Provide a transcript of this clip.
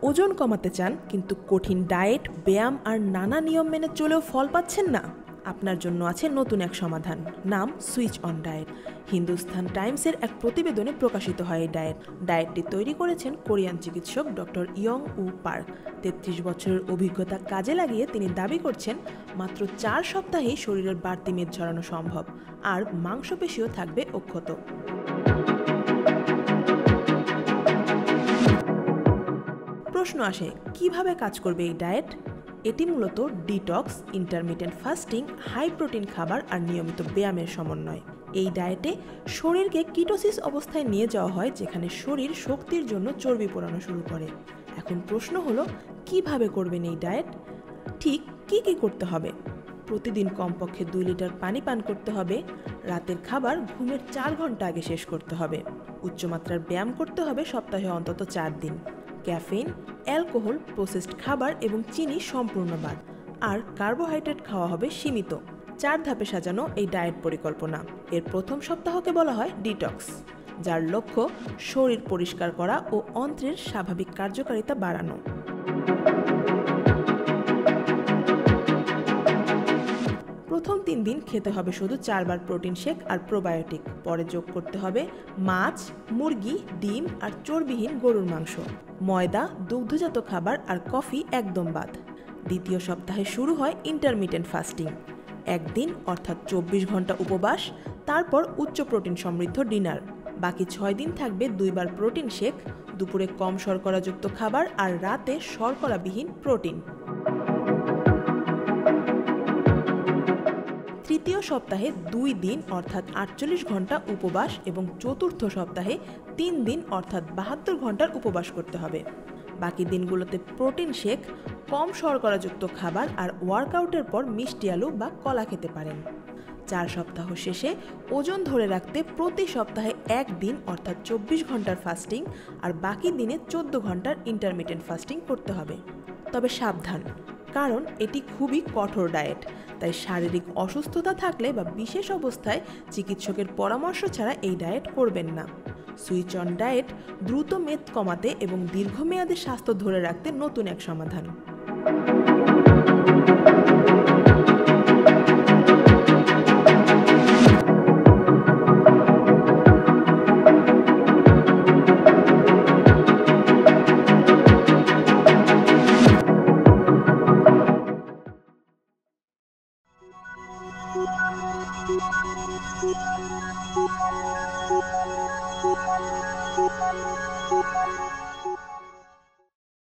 ওজন কমাতে চান কিন্তু কঠিন ডায়েট, ব্যায়াম আর নানা নিয়ম মেনে চলেও ফল পাচ্ছেন না? আপনার জন্য আছে নতুন এক সমাধান, নাম সুইচ অন ডায়েট। হিন্দুস্তান টাইমসের এক প্রতিবেদনে প্রকাশিত হয় এই ডায়েটটি তৈরি করেছেন কোরিয়ান চিকিৎসক ডক্টর ইয়ং উ পার্ক। ৩৩ বছরের অভিজ্ঞতা কাজে লাগিয়ে তিনি দাবি করছেন মাত্র ৪ সপ্তাহেই শরীরের বাড়তি মেদ ঝরানো সম্ভব, আর মাংসপেশিও থাকবে অক্ষত। প্রশ্ন আসে, কিভাবে কাজ করবে এই ডায়েট? এটি মূলত detox, intermittent fasting, high protein খাবার আর নিয়মিত ব্যায়ামের সমন্বয়। এই ডায়েটে শরীরকে কিটোসিস অবস্থায় নিয়ে যাওয়া হয়, যেখানে শরীর শক্তির জন্য চর্বি পোড়ানো শুরু করে। এখন প্রশ্ন হলো, কিভাবে করবেন এই ডায়েট? ঠিক কি করতে হবে? প্রতিদিন কমপক্ষে 2 লিটার পানি পান করতে হবে। রাতের খাবার ঘুমের 4 ঘন্টা আগে শেষ করতে হবে। উচ্চমাত্রার ব্যায়াম করতে হবে সপ্তাহে অন্তত 4 দিন। ক্যাফেইন, অ্যালকোহল, প্রসেসড খাবার এবং চিনি সম্পূর্ণ বাদ। আর কার্বোহাইড্রেট খাওয়া হবে সীমিত। 4 ধাপে সাজানো এই ডায়েট পরিকল্পনা। এর প্রথম সপ্তাহকে বলা হয় ডিটক্স, যার লক্ষ্য শরীর পরিষ্কার করা ও অন্ত্রের স্বাভাবিক কার্যকারিতা বাড়ানো। প্রথম 3 দিন খেতে হবে শুধু 4 বার প্রোটিন শেক আর প্রোবায়োটিক। পরে যোগ করতে হবে মাছ, মুরগি, ডিম আর চর্বিহীন গরুর মাংস। ময়দা, দুগ্ধজাত খাবার আর কফি একদম বাদ। দ্বিতীয় সপ্তাহে শুরু হয় ইন্টারমিটেন্ট ফাস্টিং। একদিন অর্থাৎ 24 ঘন্টা উপবাস, তারপর উচ্চ প্রোটিন সমৃদ্ধ ডিনার। বাকি 6 দিন থাকবে 2 বার প্রোটিন শেক, দুপুরে কম শর্করাযুক্ত খাবার আর রাতে শর্করাবিহীন প্রোটিন। তৃতীয় সপ্তাহে 2 দিন অর্থাৎ 48 ঘন্টা উপবাস এবং চতুর্থ সপ্তাহে 3 দিন অর্থাৎ 72 ঘন্টার উপবাস করতে হবে। বাকি দিনগুলোতে প্রোটিন শেক, কম শর্করাযুক্ত খাবার আর ওয়ার্কআউটের পর মিষ্টি আলু বা কলা খেতে পারেন। 4 সপ্তাহ শেষে ওজন ধরে রাখতে প্রতি সপ্তাহে 1 দিন অর্থাৎ 24 ঘন্টার ফাস্টিং আর বাকি দিনে 14 ঘন্টার ইন্টারমিটেন্ট ফাস্টিং করতে হবে। তবে সাবধান, কারণ এটি খুবই কঠোর ডায়েট, তাই শারীরিক অসুস্থতা থাকলে বা বিশেষ অবস্থায় চিকিৎসকের পরামর্শ ছাড়া এই ডায়েট করবেন না। সুইচ অন ডায়েট দ্রুত মেদ কমাতে এবং দীর্ঘমেয়াদে স্বাস্থ্য ধরে রাখতে নতুন এক সমাধান।